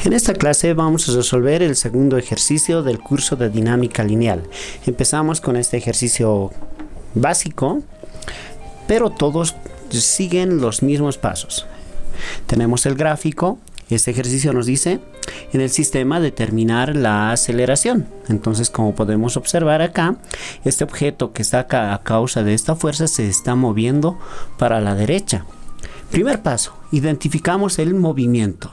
En esta clase vamos a resolver el segundo ejercicio del curso de dinámica lineal. Empezamos con este ejercicio básico, pero todos siguen los mismos pasos. Tenemos el gráfico. Este ejercicio nos dice en el sistema determinar la aceleración. Entonces, como podemos observar acá, este objeto que está acá a causa de esta fuerza se está moviendo para la derecha. Primer paso, identificamos el movimiento.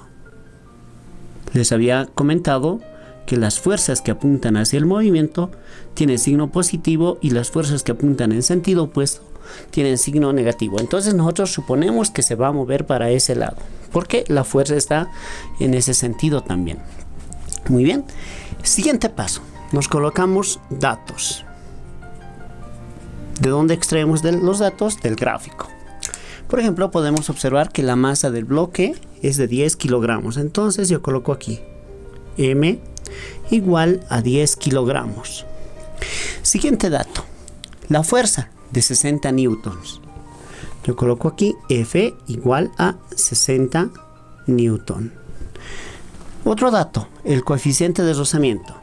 Les había comentado que las fuerzas que apuntan hacia el movimiento tienen signo positivo y las fuerzas que apuntan en sentido opuesto tienen signo negativo. Entonces nosotros suponemos que se va a mover para ese lado, porque la fuerza está en ese sentido también. Muy bien. Siguiente paso. Nos colocamos datos. ¿De dónde extraemos los datos? Del gráfico. Por ejemplo, podemos observar que la masa del bloque es de 10 kilogramos. Entonces yo coloco aquí M igual a 10 kilogramos. Siguiente dato. La fuerza de 60 newtons. Yo coloco aquí F igual a 60 newton. Otro dato, el coeficiente de rozamiento.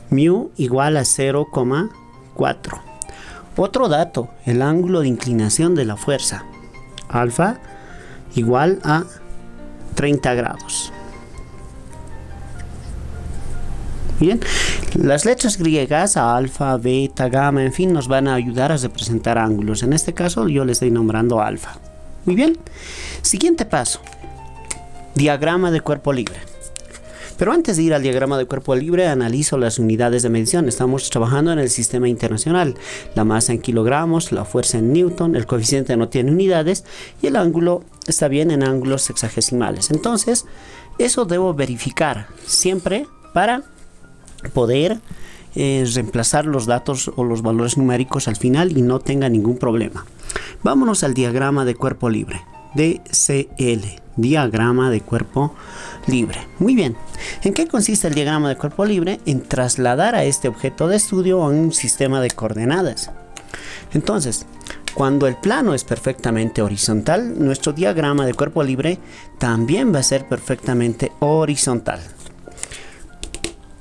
Mu igual a 0,4. Otro dato, el ángulo de inclinación de la fuerza. Alfa igual a 30 grados. Bien, las letras griegas, alfa, beta, gamma, en fin, nos van a ayudar a representar ángulos. En este caso yo le estoy nombrando alfa. Muy bien. Siguiente paso. Diagrama de cuerpo libre. Pero antes de ir al diagrama de cuerpo libre, analizo las unidades de medición. Estamos trabajando en el sistema internacional. La masa en kilogramos, la fuerza en newton, el coeficiente no tiene unidades y el ángulo está bien en ángulos sexagesimales. Entonces, eso debo verificar siempre para poder reemplazar los datos o los valores numéricos al final y no tenga ningún problema. Vámonos al diagrama de cuerpo libre. DCL, diagrama de cuerpo libre. Muy bien. ¿En qué consiste el diagrama de cuerpo libre? En trasladar a este objeto de estudio a un sistema de coordenadas. Entonces, cuando el plano es perfectamente horizontal, nuestro diagrama de cuerpo libre también va a ser perfectamente horizontal.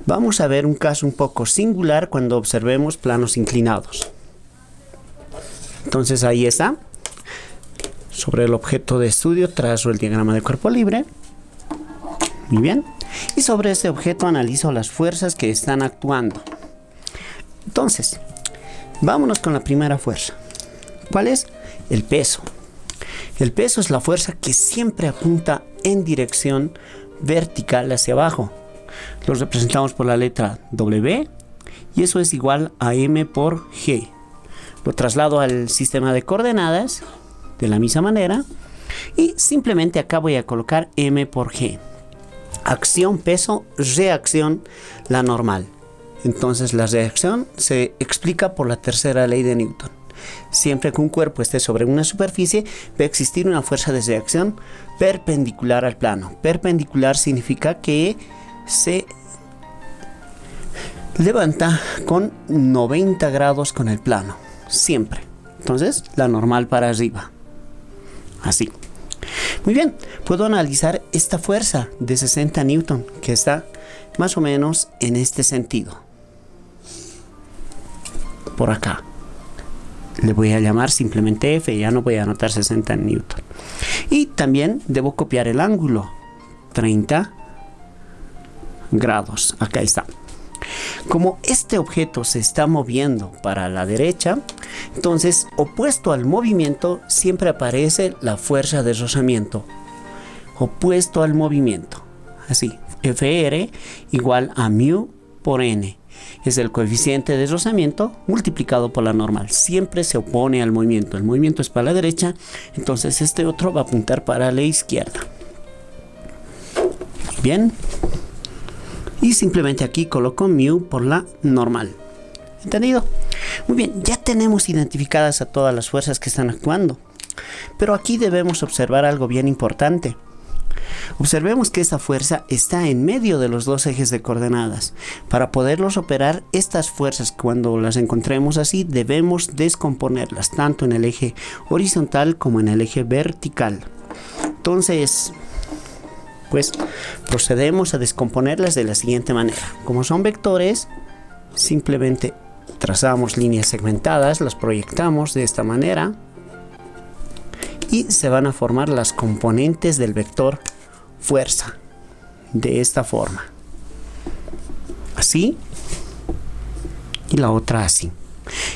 Vamos a ver un caso un poco singular cuando observemos planos inclinados. Entonces ahí está. Sobre el objeto de estudio trazo el diagrama de cuerpo libre. Muy bien. Y sobre este objeto analizo las fuerzas que están actuando. Entonces, vámonos con la primera fuerza. ¿Cuál es? El peso. El peso es la fuerza que siempre apunta en dirección vertical hacia abajo. Lo representamos por la letra W y eso es igual a M por G. Lo traslado al sistema de coordenadas de la misma manera y simplemente acá voy a colocar M por G. Acción, peso, reacción, la normal. Entonces la reacción se explica por la tercera ley de Newton. Siempre que un cuerpo esté sobre una superficie, va a existir una fuerza de reacción perpendicular al plano. Perpendicular significa que se levanta con 90 grados con el plano, siempre. Entonces, la normal para arriba. Así. Muy bien, puedo analizar esta fuerza de 60 newton que está más o menos en este sentido. Por acá. Le voy a llamar simplemente F, ya no voy a anotar 60 newton. Y también debo copiar el ángulo, 30 grados. Acá está. Como este objeto se está moviendo para la derecha, entonces opuesto al movimiento siempre aparece la fuerza de rozamiento. Opuesto al movimiento. Así, FR igual a mu por N. Es el coeficiente de rozamiento multiplicado por la normal. Siempre se opone al movimiento. El movimiento es para la derecha, entonces este otro va a apuntar para la izquierda. Bien. Y simplemente aquí coloco mu por la normal. ¿Entendido? Muy bien, ya tenemos identificadas a todas las fuerzas que están actuando. Pero aquí debemos observar algo bien importante. Observemos que esta fuerza está en medio de los dos ejes de coordenadas. Para poderlos operar, estas fuerzas, cuando las encontremos así, debemos descomponerlas, tanto en el eje horizontal como en el eje vertical. Entonces, Pues procedemos a descomponerlas de la siguiente manera. Como son vectores, simplemente trazamos líneas segmentadas, las proyectamos de esta manera y se van a formar las componentes del vector fuerza de esta forma, así, y la otra así.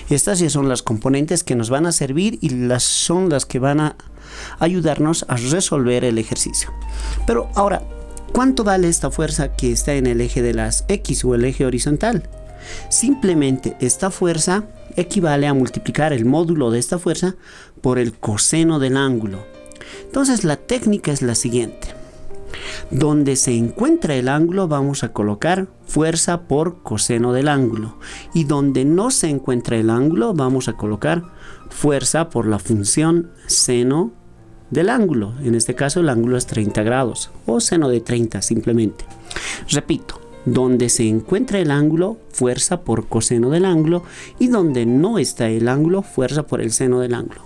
Estas ya son las componentes que nos van a servir y son las que van a ayudarnos a resolver el ejercicio. Pero ahora, ¿cuánto vale esta fuerza que está en el eje de las X o el eje horizontal? Simplemente esta fuerza equivale a multiplicar el módulo de esta fuerza por el coseno del ángulo. Entonces la técnica es la siguiente. Donde se encuentra el ángulo vamos a colocar fuerza por coseno del ángulo. Y donde no se encuentra el ángulo vamos a colocar fuerza por la función seno del ángulo. En este caso el ángulo es 30 grados o seno de 30 simplemente. Repito. Donde se encuentra el ángulo, fuerza por coseno del ángulo, y donde no está el ángulo, fuerza por el seno del ángulo.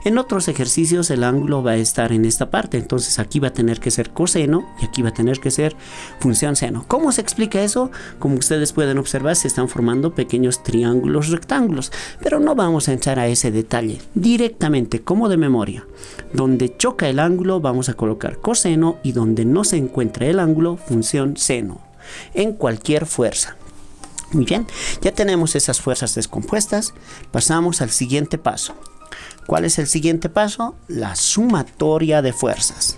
En otros ejercicios el ángulo va a estar en esta parte, entonces aquí va a tener que ser coseno y aquí va a tener que ser función seno. ¿Cómo se explica eso? Como ustedes pueden observar, se están formando pequeños triángulos rectángulos, pero no vamos a entrar a ese detalle. Directamente, como de memoria, donde choca el ángulo vamos a colocar coseno y donde no se encuentra el ángulo, función seno. En cualquier fuerza. Muy bien, ya tenemos esas fuerzas descompuestas. Pasamos al siguiente paso. ¿Cuál es el siguiente paso? La sumatoria de fuerzas.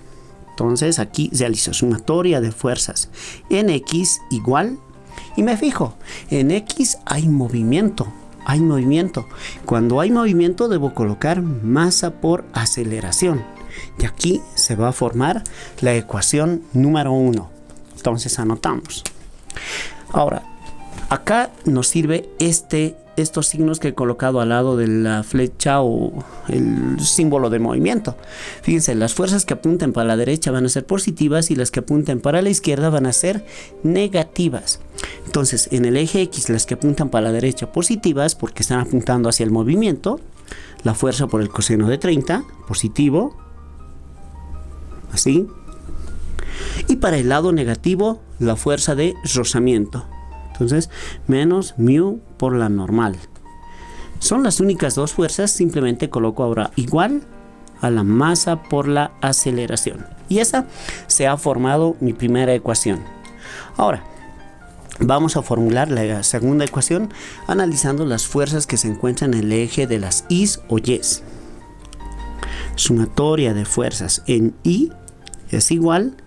Entonces aquí realizo sumatoria de fuerzas en X igual, y me fijo, en X hay movimiento. Cuando hay movimiento debo colocar masa por aceleración. Y aquí se va a formar la ecuación número 1. Entonces anotamos. Ahora, acá nos sirve estos signos que he colocado al lado de la flecha o el símbolo de movimiento. Fíjense, las fuerzas que apunten para la derecha van a ser positivas y las que apunten para la izquierda van a ser negativas. Entonces, en el eje X, las que apuntan para la derecha positivas porque están apuntando hacia el movimiento, la fuerza por el coseno de 30, positivo, así. Y para el lado negativo, la fuerza de rozamiento. Entonces, menos mu por la normal. Son las únicas dos fuerzas, simplemente coloco ahora igual a la masa por la aceleración. Y esa se ha formado mi primera ecuación. Ahora, vamos a formular la segunda ecuación analizando las fuerzas que se encuentran en el eje de las I's o Y's. Sumatoria de fuerzas en Y es igual.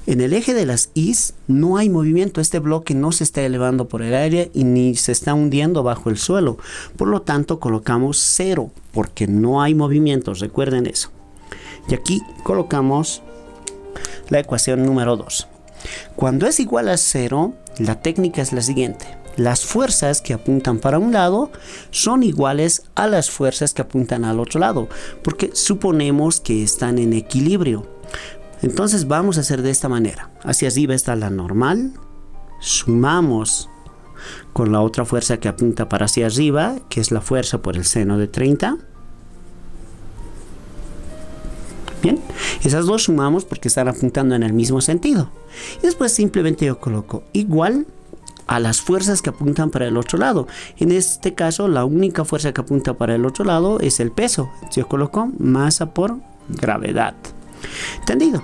En el eje de las I's no hay movimiento, este bloque no se está elevando por el aire y ni se está hundiendo bajo el suelo. Por lo tanto, colocamos 0 porque no hay movimientos, recuerden eso. Y aquí colocamos la ecuación número 2. Cuando es igual a 0, la técnica es la siguiente. Las fuerzas que apuntan para un lado son iguales a las fuerzas que apuntan al otro lado, porque suponemos que están en equilibrio. Entonces vamos a hacer de esta manera. Hacia arriba está la normal. Sumamos con la otra fuerza que apunta para hacia arriba, que es la fuerza por el seno de 30. Bien, esas dos sumamos porque están apuntando en el mismo sentido. Y después simplemente yo coloco igual a las fuerzas que apuntan para el otro lado. En este caso, la única fuerza que apunta para el otro lado es el peso. Yo coloco masa por gravedad. ¿Entendido?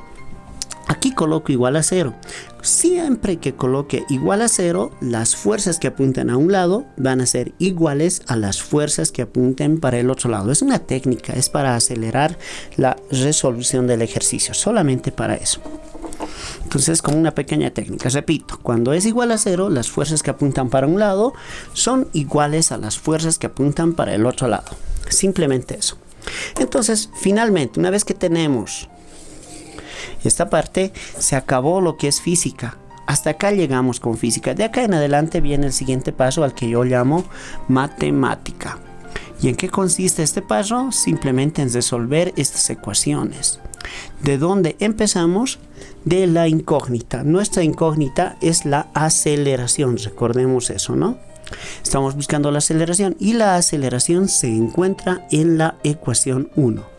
Aquí coloco igual a 0. Siempre que coloque igual a 0, las fuerzas que apuntan a un lado van a ser iguales a las fuerzas que apunten para el otro lado. Es una técnica, es para acelerar la resolución del ejercicio, solamente para eso. Entonces, como una pequeña técnica, repito, cuando es igual a 0, las fuerzas que apuntan para un lado son iguales a las fuerzas que apuntan para el otro lado. Simplemente eso. Entonces, finalmente, una vez que tenemos esta parte, se acabó lo que es física. Hasta acá llegamos con física. De acá en adelante viene el siguiente paso al que yo llamo matemática. ¿Y en qué consiste este paso? Simplemente en resolver estas ecuaciones. ¿De dónde empezamos? De la incógnita. Nuestra incógnita es la aceleración. Recordemos eso, ¿no? Estamos buscando la aceleración y la aceleración se encuentra en la ecuación 1.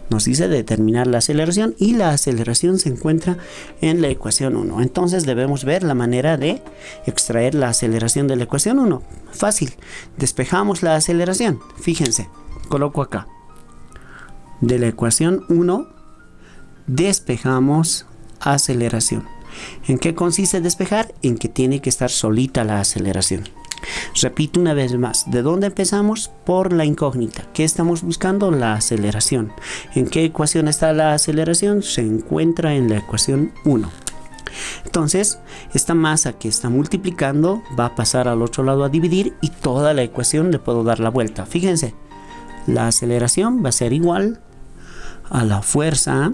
nos dice determinar la aceleración y la aceleración se encuentra en la ecuación 1. Entonces debemos ver la manera de extraer la aceleración de la ecuación 1. Fácil, despejamos la aceleración. Fíjense, coloco acá. De la ecuación 1 despejamos aceleración. ¿En qué consiste despejar? En que tiene que estar solita la aceleración. Repito una vez más, ¿de dónde empezamos? Por la incógnita. ¿Qué estamos buscando? La aceleración. ¿En qué ecuación está la aceleración? Se encuentra en la ecuación 1. Entonces, esta masa que está multiplicando va a pasar al otro lado a dividir y toda la ecuación le puedo dar la vuelta. Fíjense, la aceleración va a ser igual a la fuerza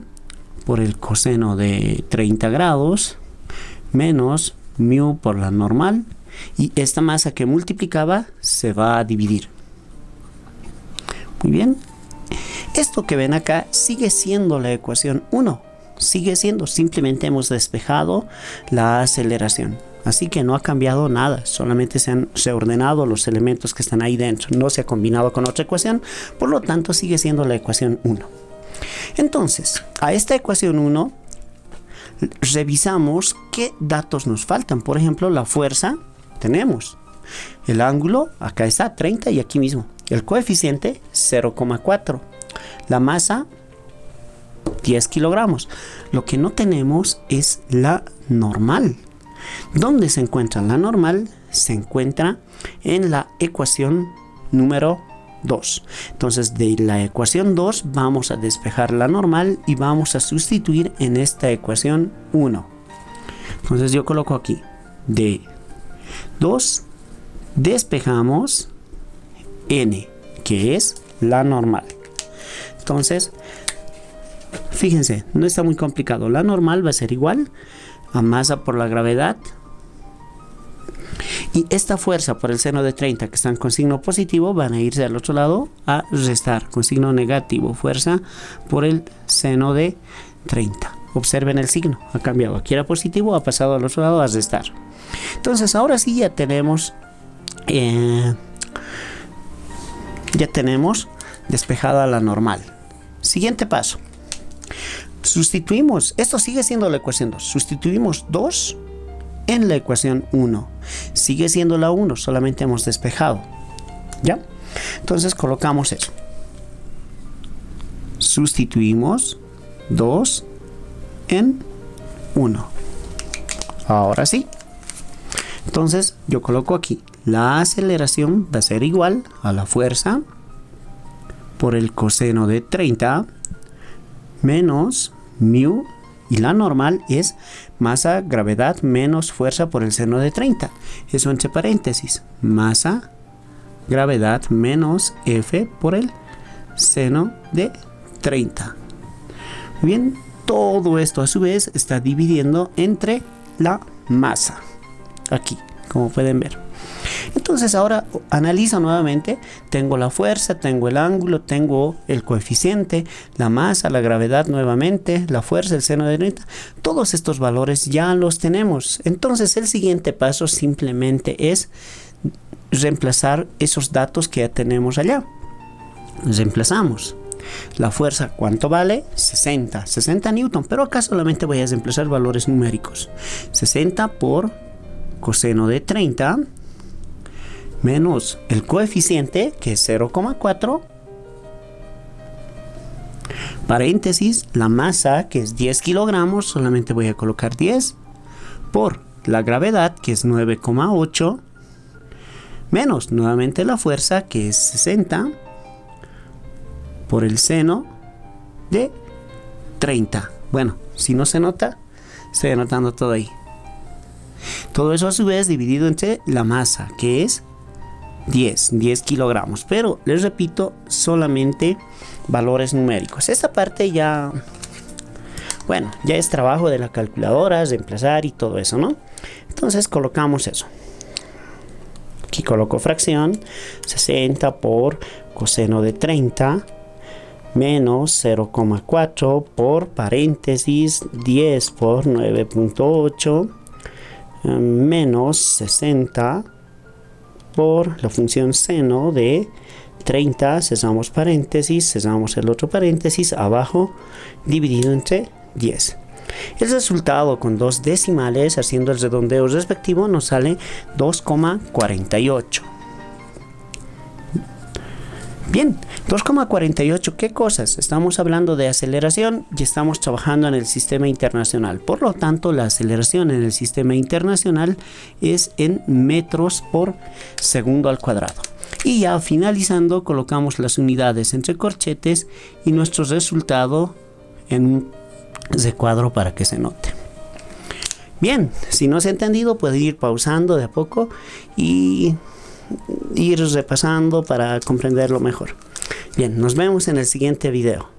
por el coseno de 30 grados menos mu por la normal. Y esta masa que multiplicaba se va a dividir. Muy bien. Esto que ven acá sigue siendo la ecuación 1. Sigue siendo, simplemente hemos despejado la aceleración. Así que no ha cambiado nada, solamente se han reordenado los elementos que están ahí dentro. No se ha combinado con otra ecuación, por lo tanto sigue siendo la ecuación 1. Entonces, a esta ecuación 1 revisamos qué datos nos faltan. Por ejemplo, la fuerza. Tenemos el ángulo, acá está 30 y aquí mismo. El coeficiente 0,4. La masa 10 kilogramos. Lo que no tenemos es la normal. ¿Dónde se encuentra la normal? Se encuentra en la ecuación número 2. Entonces de la ecuación 2 vamos a despejar la normal y vamos a sustituir en esta ecuación 1. Entonces yo coloco aquí de 2 despejamos n, que es la normal. Entonces, fíjense, no está muy complicado. La normal va a ser igual a masa por la gravedad. Y esta fuerza por el seno de 30 que están con signo positivo van a irse al otro lado a restar con signo negativo. Fuerza por el seno de 30. Observen el signo, ha cambiado. Aquí era positivo, ha pasado al otro lado a restar. Entonces ahora sí ya tenemos despejada la normal. Siguiente paso. Sustituimos, esto sigue siendo la ecuación 2. Sustituimos 2 en la ecuación 1. Sigue siendo la 1, solamente hemos despejado. ¿Ya? Entonces colocamos eso. Sustituimos 2 en 1. Ahora sí. Entonces yo coloco aquí, la aceleración va a ser igual a la fuerza por el coseno de 30 menos mu, y la normal es masa, gravedad menos fuerza por el seno de 30. Eso entre paréntesis, masa, gravedad menos F por el seno de 30. Bien, todo esto a su vez está dividiendo entre la masa. Aquí, como pueden ver. Entonces ahora analizo nuevamente. Tengo la fuerza, tengo el ángulo, tengo el coeficiente, la masa, la gravedad nuevamente, la fuerza, el seno de 30. Todos estos valores ya los tenemos. Entonces el siguiente paso simplemente es reemplazar esos datos que ya tenemos allá. Reemplazamos. La fuerza, ¿cuánto vale? 60 newton, pero acá solamente voy a reemplazar valores numéricos. 60 por coseno de 30 menos el coeficiente, que es 0,4, paréntesis, la masa, que es 10 kilogramos, solamente voy a colocar 10, por la gravedad, que es 9,8, menos nuevamente la fuerza, que es 60, por el seno de 30. Bueno, si no se nota, estoy anotando todo ahí. Todo eso a su vez dividido entre la masa, que es 10 kilogramos. Pero les repito, solamente valores numéricos. Esta parte ya, bueno, ya es trabajo de la calculadora, reemplazar y todo eso, ¿no? Entonces colocamos eso. Aquí coloco fracción, 60 por coseno de 30 menos 0,4 por paréntesis 10 por 9,8 menos 60 por la función seno de 30, cerramos paréntesis, cerramos el otro paréntesis, abajo, dividido entre 10. El resultado con dos decimales, haciendo el redondeo respectivo, nos sale 2,48. Bien, 2,48, ¿qué cosas? Estamos hablando de aceleración y estamos trabajando en el sistema internacional. Por lo tanto, la aceleración en el sistema internacional es en metros por segundo al cuadrado. Y ya finalizando, colocamos las unidades entre corchetes y nuestro resultado en un recuadro para que se note. Bien, si no se ha entendido, puede ir pausando de a poco y ir repasando para comprenderlo mejor. Bien, nos vemos en el siguiente video.